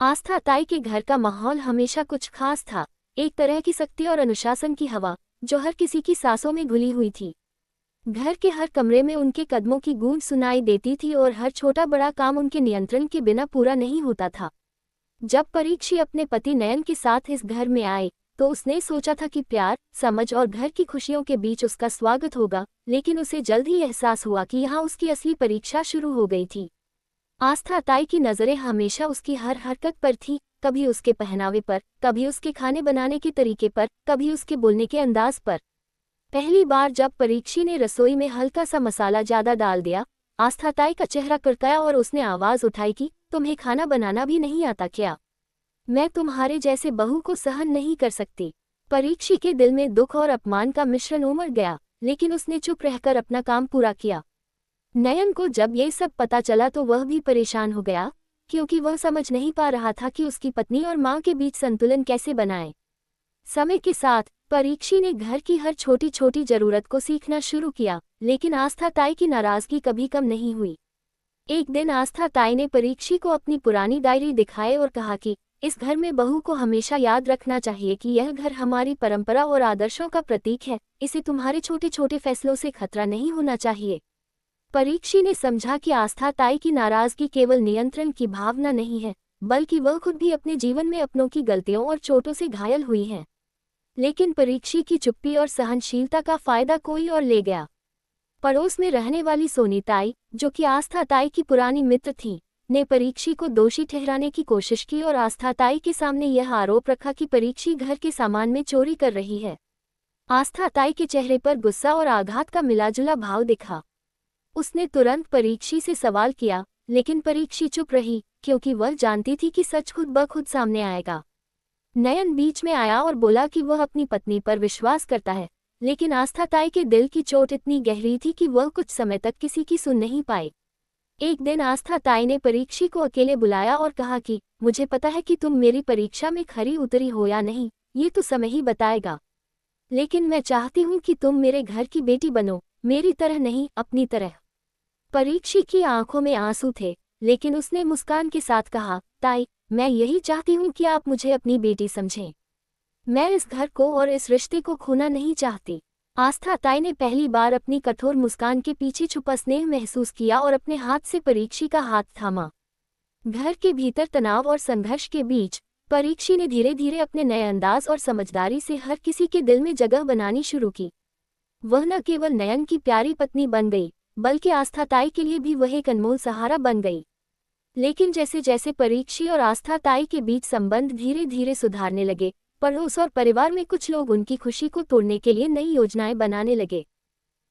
आस्था ताई के घर का माहौल हमेशा कुछ खास था। एक तरह की सख्ती और अनुशासन की हवा जो हर किसी की सांसों में घुली हुई थी। घर के हर कमरे में उनके कदमों की गूंज सुनाई देती थी और हर छोटा बड़ा काम उनके नियंत्रण के बिना पूरा नहीं होता था। जब परीक्षी अपने पति नयन के साथ इस घर में आए तो उसने सोचा था कि प्यार, समझ और घर की खुशियों के बीच उसका स्वागत होगा, लेकिन उसे जल्द ही एहसास हुआ कि यहाँ उसकी असली परीक्षा शुरू हो गई थी। आस्था ताई की नज़रें हमेशा उसकी हर हरकत पर थी, कभी उसके पहनावे पर, कभी उसके खाने बनाने के तरीके पर, कभी उसके बोलने के अंदाज पर। पहली बार जब परीक्षी ने रसोई में हल्का सा मसाला ज्यादा डाल दिया, आस्था ताई का चेहरा कड़काया और उसने आवाज उठाई कि तुम्हें खाना बनाना भी नहीं आता क्या? मैं तुम्हारे जैसे बहू को सहन नहीं कर सकती। परीक्षी के दिल में दुख और अपमान का मिश्रण उमड़ गया, लेकिन उसने चुप रहकर अपना काम पूरा किया। नयन को जब ये सब पता चला तो वह भी परेशान हो गया, क्योंकि वह समझ नहीं पा रहा था कि उसकी पत्नी और मां के बीच संतुलन कैसे बनाए। समय के साथ परीक्षी ने घर की हर छोटी छोटी जरूरत को सीखना शुरू किया, लेकिन आस्था ताई की नाराजगी कभी कम नहीं हुई। एक दिन आस्था ताई ने परीक्षी को अपनी पुरानी डायरी दिखाए और कहा कि इस घर में बहू को हमेशा याद रखना चाहिए कि यह घर हमारी परंपरा और आदर्शों का प्रतीक है। इसे तुम्हारे छोटे छोटे फैसलों से खतरा नहीं होना चाहिए। परीक्षी ने समझा कि आस्था ताई की नाराजगी केवल नियंत्रण की भावना नहीं है, बल्कि वह खुद भी अपने जीवन में अपनों की गलतियों और चोटों से घायल हुई है। लेकिन परीक्षी की चुप्पी और सहनशीलता का फायदा कोई और ले गया। पड़ोस में रहने वाली सोनी ताई, जो कि आस्था ताई की पुरानी मित्र थी, ने परीक्षी को दोषी ठहराने की कोशिश की और आस्था ताई के सामने यह आरोप रखा कि परीक्षी घर के सामान में चोरी कर रही है। आस्था ताई के चेहरे पर गुस्सा और आघात का मिलाजुला भाव दिखा। उसने तुरंत परीक्षी से सवाल किया, लेकिन परीक्षी चुप रही, क्योंकि वह जानती थी कि सच खुद ब खुद सामने आएगा। नयन बीच में आया और बोला कि वह अपनी पत्नी पर विश्वास करता है, लेकिन आस्था ताई के दिल की चोट इतनी गहरी थी कि वह कुछ समय तक किसी की सुन नहीं पाई। एक दिन आस्था ताई ने परीक्षी को अकेले बुलाया और कहा कि मुझे पता है कि तुम मेरी परीक्षा में खरी उतरी हो या नहीं, ये तो समय ही बताएगा। लेकिन मैं चाहती हूँ कि तुम मेरे घर की बेटी बनो, मेरी तरह नहीं, अपनी तरह। परीक्षी की आंखों में आंसू थे, लेकिन उसने मुस्कान के साथ कहा, ताई, मैं यही चाहती हूँ कि आप मुझे अपनी बेटी समझें। मैं इस घर को और इस रिश्ते को खोना नहीं चाहती। आस्था ताई ने पहली बार अपनी कठोर मुस्कान के पीछे छुपा स्नेह महसूस किया और अपने हाथ से परीक्षी का हाथ थामा। घर के भीतर तनाव और संघर्ष के बीच परीक्षी ने धीरे धीरे अपने नए अंदाज और समझदारी से हर किसी के दिल में जगह बनानी शुरू की। वह न केवल नयन की प्यारी पत्नी बन गई, बल्कि आस्था ताई के लिए भी वह एक अनमोल सहारा बन गई। लेकिन जैसे जैसे परीक्षी और आस्था ताई के बीच संबंध धीरे धीरे सुधारने लगे, पड़ोस और परिवार में कुछ लोग उनकी खुशी को तोड़ने के लिए नई योजनाएं बनाने लगे।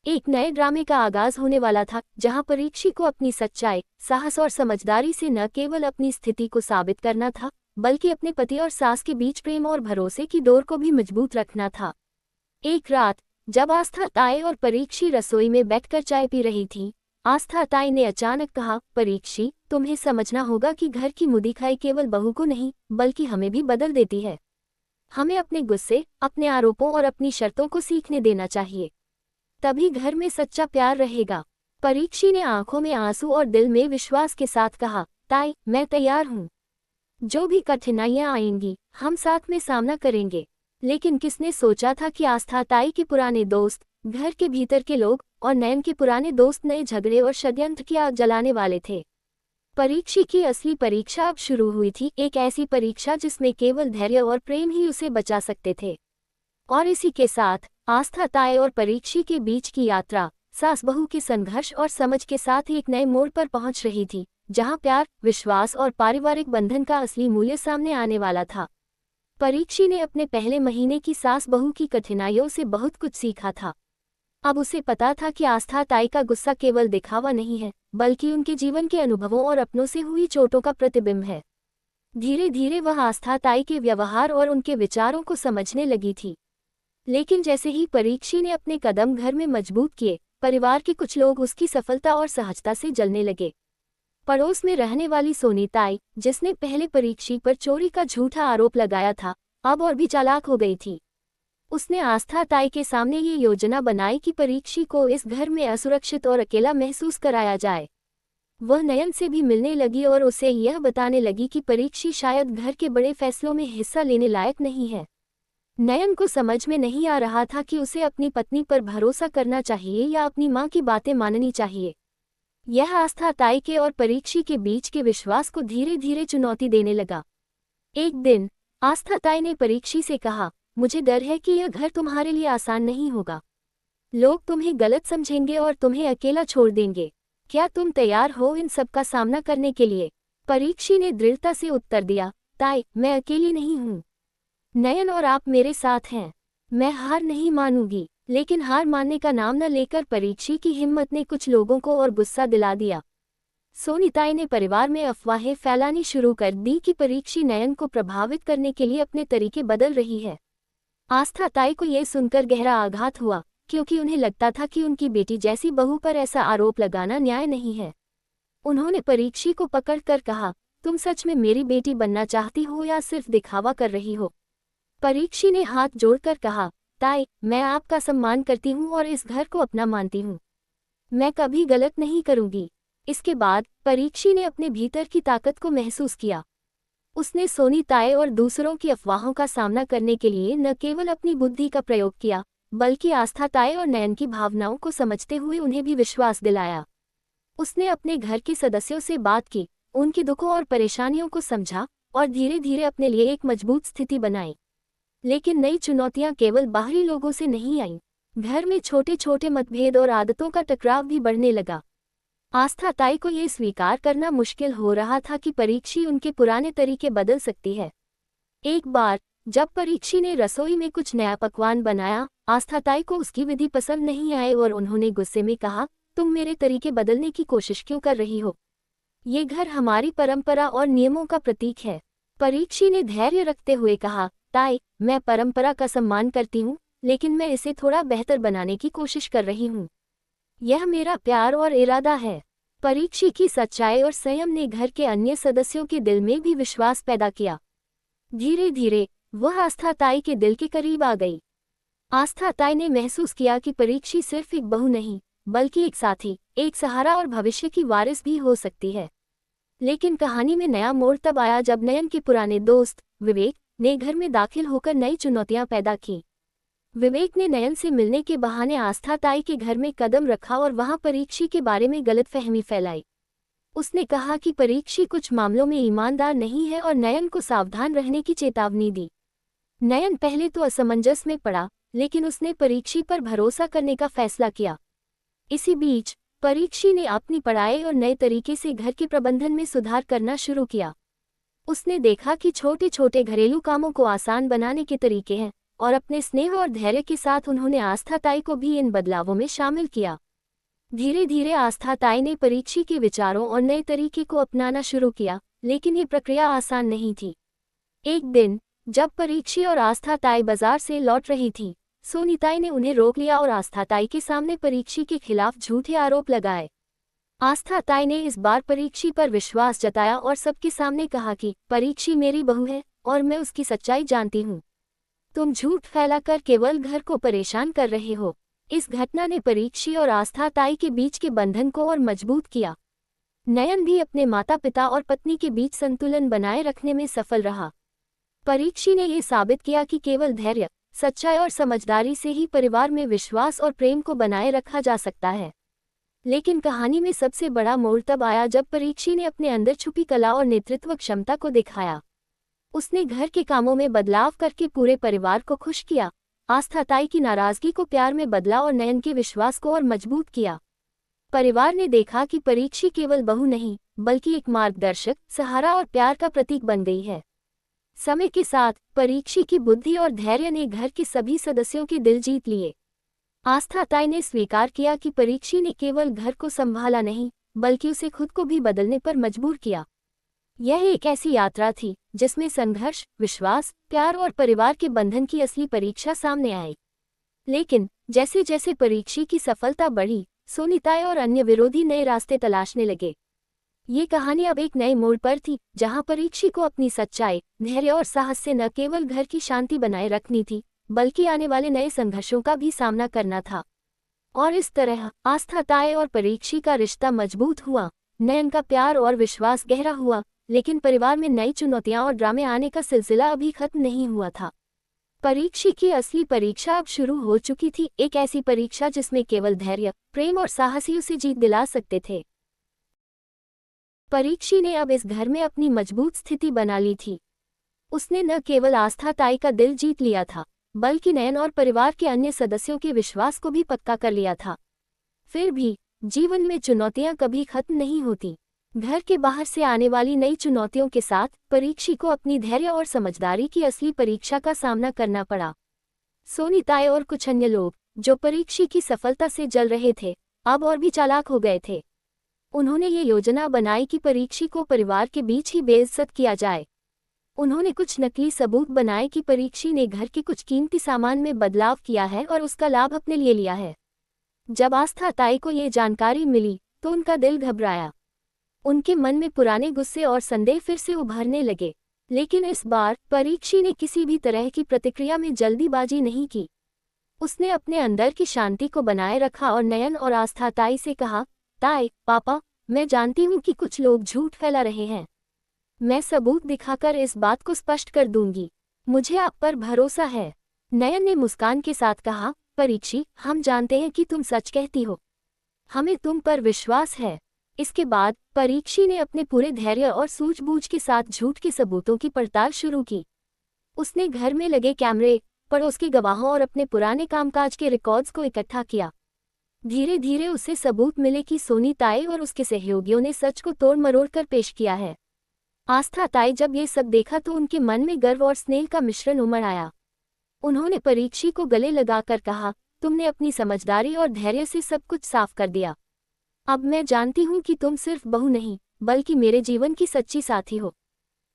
एक नए ड्रामे का आगाज होने वाला था, जहां परीक्षी को अपनी सच्चाई, साहस और समझदारी से न केवल अपनी स्थिति को साबित करना था, बल्कि अपने पति और सास के बीच प्रेम और भरोसे की डोर को भी मजबूत रखना था। एक रात जब आस्था ताई और परीक्षी रसोई में बैठकर चाय पी रही थी, आस्था ताई ने अचानक कहा, परीक्षी, तुम्हें समझना होगा कि घर की मुदीखाई केवल बहू को नहीं, बल्कि हमें भी बदल देती है। हमें अपने गुस्से, अपने आरोपों और अपनी शर्तों को सीखने देना चाहिए, तभी घर में सच्चा प्यार रहेगा। परीक्षी ने आंखों में आंसू और दिल में विश्वास के साथ कहा, ताई, मैं तैयार हूँ। जो भी कठिनाइयाँ आएंगी, हम साथ में सामना करेंगे। लेकिन किसने सोचा था कि आस्था ताई के पुराने दोस्त, घर के भीतर के लोग और नयन के पुराने दोस्त नए झगड़े और षड्यंत्र की आग जलाने वाले थे। परीक्षी की असली परीक्षा अब शुरू हुई थी, एक ऐसी परीक्षा जिसमें केवल धैर्य और प्रेम ही उसे बचा सकते थे। और इसी के साथ आस्था ताई और परीक्षी के बीच की यात्रा सास बहू के संघर्ष और समझ के साथ एक नए मोड़ पर पहुंच रही थी, जहां प्यार, विश्वास और पारिवारिक बंधन का असली मूल्य सामने आने वाला था। परीक्षी ने अपने पहले महीने की सास बहू की कठिनाइयों से बहुत कुछ सीखा था। अब उसे पता था कि आस्था ताई का गुस्सा केवल दिखावा नहीं है, बल्कि उनके जीवन के अनुभवों और अपनों से हुई चोटों का प्रतिबिंब है। धीरे धीरे वह आस्था ताई के व्यवहार और उनके विचारों को समझने लगी थी। लेकिन जैसे ही परीक्षी ने अपने कदम घर में मजबूत किए, परिवार के कुछ लोग उसकी सफलता और सहजता से जलने लगे। पड़ोस में रहने वाली सोनी ताई, जिसने पहले परीक्षी पर चोरी का झूठा आरोप लगाया था, अब और भी चालाक हो गई थी। उसने आस्था ताई के सामने ये योजना बनाई कि परीक्षी को इस घर में असुरक्षित और अकेला महसूस कराया जाए। वह नयन से भी मिलने लगी और उसे यह बताने लगी कि परीक्षी शायद घर के बड़े फैसलों में हिस्सा लेने लायक नहीं है। नयन को समझ में नहीं आ रहा था कि उसे अपनी पत्नी पर भरोसा करना चाहिए या अपनी माँ की बातें माननी चाहिए। यह आस्था ताई के और परीक्षी के बीच के विश्वास को धीरे धीरे चुनौती देने लगा। एक दिन आस्था ताई ने परीक्षी से कहा, मुझे डर है कि यह घर तुम्हारे लिए आसान नहीं होगा। लोग तुम्हें गलत समझेंगे और तुम्हें अकेला छोड़ देंगे। क्या तुम तैयार हो इन सब का सामना करने के लिए? परीक्षी ने दृढ़ता से उत्तर दिया, ताई, मैं अकेली नहीं हूँ। नयन और आप मेरे साथ हैं। मैं हार नहीं मानूंगी। लेकिन हार मानने का नाम न लेकर परीक्षी की हिम्मत ने कुछ लोगों को और गुस्सा दिला दिया। सोनीताई ने परिवार में अफवाहें फैलानी शुरू कर दी कि परीक्षी नयन को प्रभावित करने के लिए अपने तरीके बदल रही है। आस्था ताई को यह सुनकर गहरा आघात हुआ, क्योंकि उन्हें लगता था कि उनकी बेटी जैसी बहू पर ऐसा आरोप लगाना न्याय नहीं है। उन्होंने परीक्षी को पकड़कर कहा, तुम सच में मेरी बेटी बनना चाहती हो या सिर्फ दिखावा कर रही हो? परीक्षी ने हाथ जोड़कर कहा, ताई, मैं आपका सम्मान करती हूँ और इस घर को अपना मानती हूँ। मैं कभी गलत नहीं करूँगी। इसके बाद परीक्षी ने अपने भीतर की ताकत को महसूस किया। उसने सोनीताई और दूसरों की अफवाहों का सामना करने के लिए न केवल अपनी बुद्धि का प्रयोग किया, बल्कि आस्था ताई और नयन की भावनाओं को समझते हुए उन्हें भी विश्वास दिलाया। उसने अपने घर के सदस्यों से बात की, उनके दुखों और परेशानियों को समझा और धीरे धीरे अपने लिए एक मजबूत स्थिति बनाई। लेकिन नई चुनौतियां केवल बाहरी लोगों से नहीं आईं। घर में छोटे छोटे मतभेद और आदतों का टकराव भी बढ़ने लगा। आस्था ताई को यह स्वीकार करना मुश्किल हो रहा था कि परीक्षी उनके पुराने तरीके बदल सकती है। एक बार जब परीक्षी ने रसोई में कुछ नया पकवान बनाया, आस्था ताई को उसकी विधि पसंद नहीं आई और उन्होंने गुस्से में कहा, तुम मेरे तरीके बदलने की कोशिश क्यों कर रही हो? ये घर हमारी परंपरा और नियमों का प्रतीक है। परीक्षी ने धैर्य रखते हुए कहा, ताई, मैं परंपरा का सम्मान करती हूँ, लेकिन मैं इसे थोड़ा बेहतर बनाने की कोशिश कर रही हूँ। यह मेरा प्यार और इरादा है। परीक्षी की सच्चाई और संयम ने घर के अन्य सदस्यों के दिल में भी विश्वास पैदा किया। धीरे धीरे वह आस्था ताई के दिल के करीब आ गई। आस्था ताई ने महसूस किया कि परीक्षी सिर्फ एक बहू नहीं, बल्कि एक साथी, एक सहारा और भविष्य की वारिस भी हो सकती है। लेकिन कहानी में नया मोड़ तब आया जब नयन के पुराने दोस्त विवेक ने घर में दाखिल होकर नई चुनौतियां पैदा की। विवेक ने नयन से मिलने के बहाने आस्था ताई के घर में कदम रखा और वहां परीक्षी के बारे में गलतफहमी फैलाई। उसने कहा कि परीक्षी कुछ मामलों में ईमानदार नहीं है और नयन को सावधान रहने की चेतावनी दी। नयन पहले तो असमंजस में पड़ा, लेकिन उसने परीक्षी पर भरोसा करने का फैसला किया। इसी बीच परीक्षी ने अपनी पढ़ाई और नए तरीके से घर के प्रबंधन में सुधार करना शुरू किया। उसने देखा कि छोटे छोटे घरेलू कामों को आसान बनाने के तरीके हैं और अपने स्नेह और धैर्य के साथ उन्होंने आस्था ताई को भी इन बदलावों में शामिल किया। धीरे धीरे आस्था ताई ने परीक्षी के विचारों और नए तरीके को अपनाना शुरू किया, लेकिन ये प्रक्रिया आसान नहीं थी। एक दिन जब परीक्षी और आस्था ताई बाजार से लौट रही थी, सोनीताई ने उन्हें रोक लिया और आस्था ताई के सामने परीक्षी के खिलाफ झूठे आरोप लगाए। आस्था ताई ने इस बार परीक्षी पर विश्वास जताया और सबके सामने कहा कि परीक्षी मेरी बहू है और मैं उसकी सच्चाई जानती हूँ। तुम झूठ फैलाकर केवल घर को परेशान कर रहे हो। इस घटना ने परीक्षी और आस्था ताई के बीच के बंधन को और मजबूत किया। नयन भी अपने माता पिता और पत्नी के बीच संतुलन बनाए रखने में सफल रहा। परीक्षी ने यह साबित किया कि केवल धैर्य, सच्चाई और समझदारी से ही परिवार में विश्वास और प्रेम को बनाए रखा जा सकता है। लेकिन कहानी में सबसे बड़ा मोड़ तब आया जब परीक्षी ने अपने अंदर छुपी कला और नेतृत्व क्षमता को दिखाया। उसने घर के कामों में बदलाव करके पूरे परिवार को खुश किया, आस्था ताई की नाराजगी को प्यार में बदला और नयन के विश्वास को और मजबूत किया। परिवार ने देखा कि परीक्षी केवल बहू नहीं, बल्कि एक मार्गदर्शक, सहारा और प्यार का प्रतीक बन गई है। समय के साथ परीक्षी की बुद्धि और धैर्य ने घर के सभी सदस्यों के दिल जीत लिए। आस्था ताई ने स्वीकार किया कि परीक्षी ने केवल घर को संभाला नहीं, बल्कि उसे खुद को भी बदलने पर मजबूर किया। यह एक ऐसी यात्रा थी जिसमें संघर्ष, विश्वास, प्यार और परिवार के बंधन की असली परीक्षा सामने आई। लेकिन जैसे जैसे परीक्षी की सफलता बढ़ी, सोनीताई और अन्य विरोधी नए रास्ते तलाशने लगे। ये कहानी अब एक नए मोड़ पर थी, जहां परीक्षी को अपनी सच्चाई, धैर्य और साहस से न केवल घर की शांति बनाए रखनी थी, बल्कि आने वाले नए संघर्षों का भी सामना करना था। और इस तरह आस्था ताई और परीक्षी का रिश्ता मजबूत हुआ, नयन का प्यार और विश्वास गहरा हुआ, लेकिन परिवार में नई चुनौतियां और ड्रामे आने का सिलसिला अभी खत्म नहीं हुआ था। परीक्षी की असली परीक्षा अब शुरू हो चुकी थी, एक ऐसी परीक्षा जिसमें केवल धैर्य, प्रेम और साहस ही उसे जीत दिला सकते थे। परीक्षी ने अब इस घर में अपनी मजबूत स्थिति बना ली थी। उसने न केवल आस्था ताई का दिल जीत लिया था, बल्कि नयन और परिवार के अन्य सदस्यों के विश्वास को भी पक्का कर लिया था। फिर भी जीवन में चुनौतियां कभी खत्म नहीं होती। घर के बाहर से आने वाली नई चुनौतियों के साथ परीक्षी को अपनी धैर्य और समझदारी की असली परीक्षा का सामना करना पड़ा। सोनी ताई और कुछ अन्य लोग, जो परीक्षी की सफलता से जल रहे थे, अब और भी चालाक हो गए थे। उन्होंने ये योजना बनाई कि परीक्षी को परिवार के बीच ही बेइज्जत किया जाए। उन्होंने कुछ नकली सबूत बनाए कि परीक्षी ने घर के कुछ कीमती सामान में बदलाव किया है और उसका लाभ अपने लिए लिया है। जब आस्था ताई को ये जानकारी मिली तो उनका दिल घबराया। उनके मन में पुराने गुस्से और संदेह फिर से उभरने लगे। लेकिन इस बार परीक्षी ने किसी भी तरह की प्रतिक्रिया में जल्दीबाजी नहीं की। उसने अपने अंदर की शांति को बनाए रखा और नयन और आस्था ताई से कहा, ताई, पापा, मैं जानती हूँ कि कुछ लोग झूठ फैला रहे हैं। मैं सबूत दिखाकर इस बात को स्पष्ट कर दूंगी। मुझे आप पर भरोसा है। नयन ने मुस्कान के साथ कहा, परीक्षी, हम जानते हैं कि तुम सच कहती हो। हमें तुम पर विश्वास है। इसके बाद परीक्षी ने अपने पूरे धैर्य और सूझबूझ के साथ झूठ के सबूतों की पड़ताल शुरू की। उसने घर में लगे कैमरे, पड़ोस के गवाहों और अपने पुराने कामकाज के रिकॉर्ड्स को इकट्ठा किया। धीरे धीरे उसे सबूत मिले कि सोनी ताई और उसके सहयोगियों ने सच को तोड़ मरोड़ कर पेश किया है। आस्था ताई जब ये सब देखा तो उनके मन में गर्व और स्नेह का मिश्रण उमड़ आया। उन्होंने परीक्षी को गले लगाकर कहा, तुमने अपनी समझदारी और धैर्य से सब कुछ साफ कर दिया। अब मैं जानती हूँ कि तुम सिर्फ बहू नहीं, बल्कि मेरे जीवन की सच्ची साथी हो।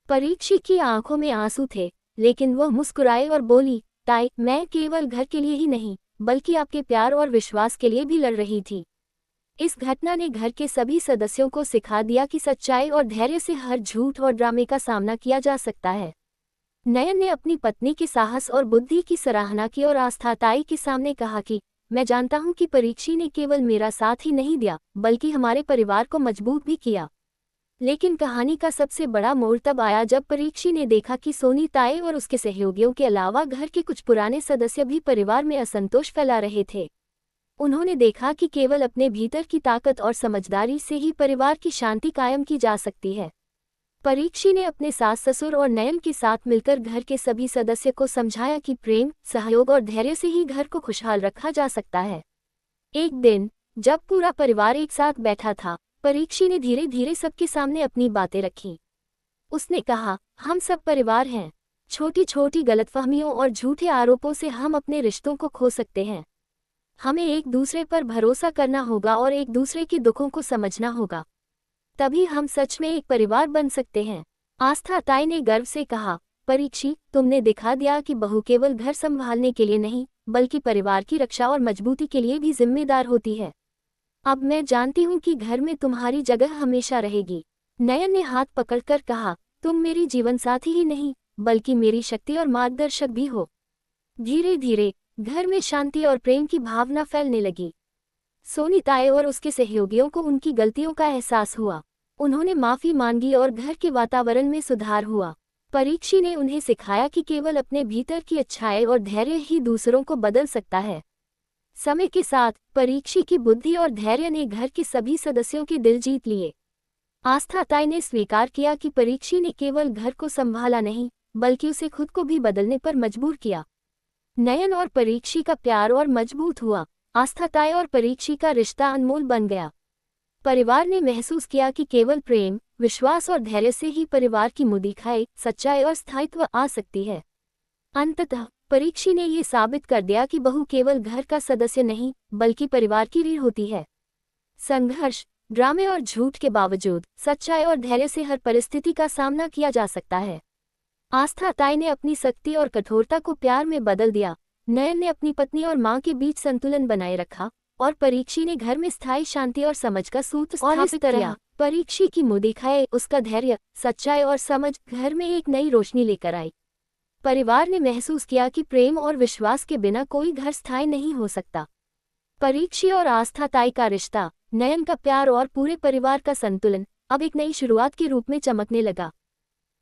परीक्षी की आंखों में आंसू थे, लेकिन वह मुस्कुराए और बोली, ताई, मैं केवल घर के लिए ही नहीं, बल्कि आपके प्यार और विश्वास के लिए भी लड़ रही थी। इस घटना ने घर के सभी सदस्यों को सिखा दिया कि सच्चाई और धैर्य से हर झूठ और ड्रामे का सामना किया जा सकता है। नयन ने अपनी पत्नी के साहस और बुद्धि की सराहना की और आस्था ताई के सामने कहा कि मैं जानता हूं कि परीक्षी ने केवल मेरा साथ ही नहीं दिया, बल्कि हमारे परिवार को मजबूत भी किया। लेकिन कहानी का सबसे बड़ा मोड़ तब आया जब परीक्षी ने देखा कि सोनी ताई और उसके सहयोगियों के अलावा घर के कुछ पुराने सदस्य भी परिवार में असंतोष फैला रहे थे। उन्होंने देखा कि केवल अपने भीतर की ताकत और समझदारी से ही परिवार की शांति कायम की जा सकती है। परीक्षी ने अपने सास ससुर और नयन के साथ मिलकर घर के सभी सदस्य को समझाया कि प्रेम, सहयोग और धैर्य से ही घर को खुशहाल रखा जा सकता है। एक दिन जब पूरा परिवार एक साथ बैठा था, परीक्षी ने धीरे धीरे सबके सामने अपनी बातें रखीं। उसने कहा, हम सब परिवार हैं। छोटी छोटी गलतफहमियों और झूठे आरोपों से हम अपने रिश्तों को खो सकते हैं। हमें एक दूसरे पर भरोसा करना होगा और एक दूसरे के दुखों को समझना होगा। तभी हम सच में एक परिवार बन सकते हैं। आस्था ताई ने गर्व से कहा, परीक्षी, तुमने दिखा दिया कि बहू केवल घर संभालने के लिए नहीं, बल्कि परिवार की रक्षा और मजबूती के लिए भी जिम्मेदार होती है। अब मैं जानती हूँ कि घर में तुम्हारी जगह हमेशा रहेगी। नयन ने हाथ पकड़कर कहा, तुम मेरी जीवनसाथी ही नहीं, बल्कि मेरी शक्ति और मार्गदर्शक भी हो। धीरे धीरे घर में शांति और प्रेम की भावना फैलने लगी। सोनी ताई और उसके सहयोगियों को उनकी गलतियों का एहसास हुआ। उन्होंने माफी मांगी और घर के वातावरण में सुधार हुआ। परीक्षी ने उन्हें सिखाया कि केवल अपने भीतर की अच्छाई और धैर्य ही दूसरों को बदल सकता है। समय के साथ परीक्षी की बुद्धि और धैर्य ने घर के सभी सदस्यों के दिल जीत लिए। आस्था ताई ने स्वीकार किया कि परीक्षी ने केवल घर को संभाला नहीं, बल्कि उसे खुद को भी बदलने पर मजबूर किया। नयन और परीक्षी का प्यार और मजबूत हुआ। आस्था ताई और परीक्षी का रिश्ता अनमोल बन गया। परिवार ने महसूस किया कि केवल प्रेम, विश्वास और धैर्य से ही परिवार की मुद्दिखाई, सच्चाई और स्थायित्व आ सकती है। अंततः परीक्षी ने ये साबित कर दिया कि बहू केवल घर का सदस्य नहीं, बल्कि परिवार की रीढ़ होती है। संघर्ष, ड्रामे और झूठ के बावजूद सच्चाई और धैर्य से हर परिस्थिति का सामना किया जा सकता है। आस्था ताई ने अपनी सख्ती और कठोरता को प्यार में बदल दिया। नयन ने अपनी पत्नी और मां के बीच संतुलन बनाए रखा और परीक्षी ने घर में स्थायी शांति और समझ का सूत्र स्थापित किया। परीक्षी की मुद्दिखाई, उसका धैर्य, सच्चाई और समझ घर में एक नई रोशनी लेकर आई। परिवार ने महसूस किया कि प्रेम और विश्वास के बिना कोई घर स्थायी नहीं हो सकता। परीक्षी और आस्था ताई का रिश्ता नयन का प्यार और पूरे परिवार का संतुलन अब एक नई शुरुआत के रूप में चमकने लगा।